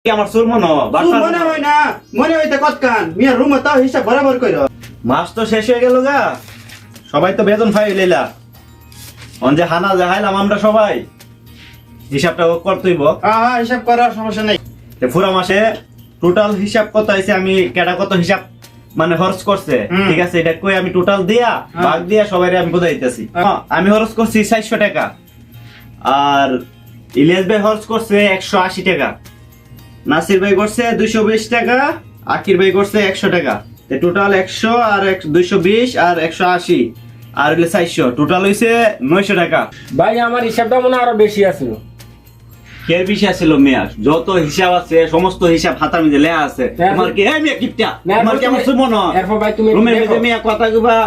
কি আমার চুল মনে মনে হয় না, মনে হইতে কতকান মিয়া রুম তাও হিসাব বরাবর কইরো। মাস তো শেষ হয়ে গেল গা, সবাই তো বেতন ফাই লইলা, অন যে হানা যাহাইলাম আমরা সবাই হিসাবটা করতেইব। হ্যাঁ হিসাব করার সমস্যা নাই। পুরা মাসে টোটাল হিসাব কত হয়েছে, আমি কেডা কত হিসাব মানে খরচ করছে, ঠিক আছে এটা কই আমি টোটাল দিয়া ভাগ দিয়া সবাই আমি বুঝাই দিতেছি। আমি খরচ করছি 400 টাকা, আর ইলিয়াস ভাই খরচ করছে 180 টাকা, নাসির ভাই করছে 220 টাকা, আকির ভাই করছে 100 টাকা। টোটাল 100 আর 220 আর 180 আর 400, টোটাল হইছে 900 টাকা। ভাই আমার হিসাবটা মনে হয় আরো বেশি আছিল। এর বিষয় ছিল মেয়ার যত হিসাব আছে সমস্ত হিসাব হাতার মধ্যে লেখা আছে। তোমার কি এই মেয়া কিপটা, তোমার কি আমার সুমন এরপর ভাই তুমি রুমের মধ্যে মেয়া কথা কইবা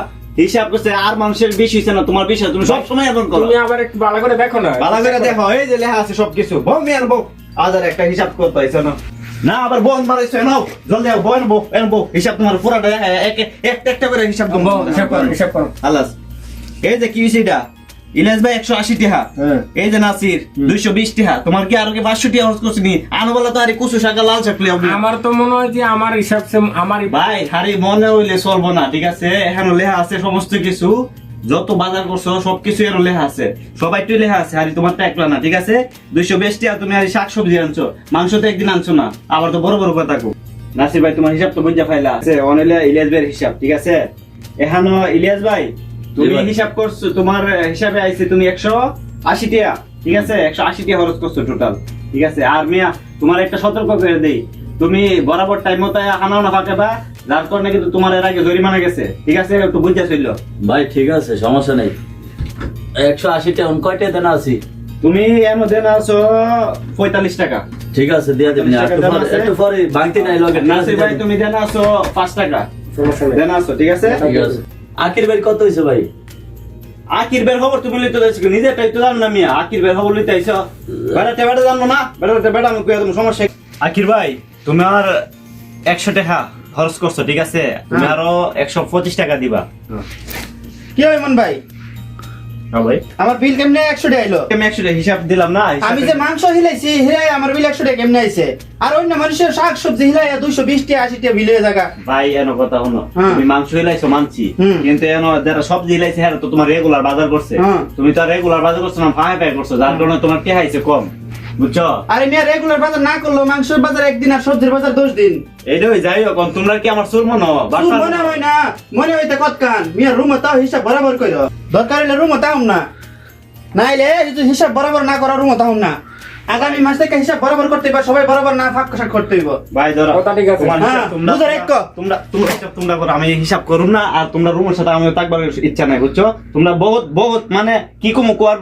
হিসাব করছে, আর মানুষের বেশি হইছে না তোমার বিষয়, তুমি সব সময় এমন করো। তুমি আবার একটু ভালো করে দেখো না, ভালো করে দেখো এই যে লেখা আছে সবকিছু। বউ মেয়ার বউ আদার একটা হিসাব করতে হইছে না, না আবার বোন মারাইছো নাও জলদি আও বোন বউ এন বউ হিসাব তোমার পুরাটা একটা একটা করে হিসাব করো, হিসাব করো। আল্লাহ এই যে কি হইছে এটা, ইলিয়াস ভাই 180 টাকা, এই যে নাসির 220 টাকা, তোমার কি আর কি 500 টাকা খরচ করছিনি? আনবলা তো আরে কুসু শাকা লাল চাকলি হবে। আমার তো মনে হয় যে আমার হিসাব আমার ভাই হারি মনে হইলে চলবো না, ঠিক আছে এখানে লেখা আছে সমস্ত কিছু, যত বাজার করছো সবকিছু এর লেখা আছে, সবাই তো লেখা আছে। হারি তোমারটা একলা না, ঠিক আছে 220 টাকা তুমি হারি শাকসবজি আনছো, মাংস তো একদিন আনছো না, আবার তো বড় বড় কথা কো। নাসির ভাই তোমার হিসাব তো বুঝা ফাইলা আছে, অনেলে ইলিয়াস ভাইয়ের হিসাব, ঠিক আছে এখানে ইলিয়াস ভাই তুমি হিসাব করছো, তোমার হিসাবে আইছে তুমি 180 টাকা, ঠিক আছে 180 টাকা খরচ করছো টোটাল, ঠিক আছে। আর মিয়া তোমার একটা সতর্ক করে দেই, তুমি বরাবর টাইম মতো খানাও না ফাঁকাবা, যার কারণে কিন্তু তোমার এর আগে জরিমানা গেছে, ঠিক আছে একটু বুঝা চলল। ভাই ঠিক আছে সমস্যা নেই, 180 টাকা কয়টা দেনা আছি? তুমি এর মধ্যে না আছো 45 টাকা, ঠিক আছে দিয়া দিবেন, একটু পরে ভাঙতি নাই লগে। নাসির ভাই তুমি দেনা আছো 5 টাকা সমস্যা নেই। দেনা আছো, ঠিক আছে। ঠিক আছে আকির ভাই কত হইছে ভাই? আকির বের খবর তুমি লইতে যাচ্ছ, নিজেরটাই তো জানো না মিয়া, আকির বের খবর লইতে আইছো, বেড়াতে বেড়া জানো না, বেড়াতে বেড়া আমি কইয়া তোমার সমস্যা। আকির ভাই তুমি আর 100 টাকা খরচ করছো, ঠিক আছে তুমি আরো 125 টাকা দিবা। কি হয় মন ভাই, হ্যাঁ ভাই আমার বিল কেমনে 100 টাকা আইলো? আমি 100 টাকা হিসাব দিলাম না, আমি যে মাংস হিলাইছি হিলাই আমার বিল 100 টাকা কেমনে আইছে? আর অন্য মানুষের শাক সবজি হিলাই 220 টাকা 80 টাকা বিল হয়ে জায়গা। ভাই এনো কথা হলো, তুমি মাংস হিলাইছো মানছি, হুম। কিন্তু এনো যারা সবজি হিলাইছে হ্যাঁ তো তোমার রেগুলার বাজার করছে, তুমি তো রেগুলার বাজার করছো না, ফাঁকা পাই করছো, যার কারণে তোমার কে হাইছে কম, বুঝছো? আরে মিয়া রেগুলার বাজার না করলেও মাংসের বাজার একদিন আর সবজির বাজার 10 দিন। এইটাই যাই হোক, তোমরা কি আমার চুল মনে তোর মনে হয় না, মনে হইতে কতকান মিয়া রুম তাও হিসাব বরাবর কইরো। দরকার হলে রুম তাও না, নাইলে যদি হিসাব বরাবর না করা রুম তাও না। আগামী মাস থেকে হিসাব বরাবর করতে হবে, সবাই বরাবর না ফাঁক কষাক করতে হইব। ভাই ধরো কথা ঠিক আছে। তোমার হিসাব হ্যাঁ, তোমরা বুঝার এক তোমরা তোমরা হিসাব তোমরা করো, আমি হিসাব করুম না, আর তোমরা রুমের সাথে আমি থাকবার ইচ্ছা নাই, বুঝছো? তোমরা বহুত বহুত মানে কি কম কোয়ার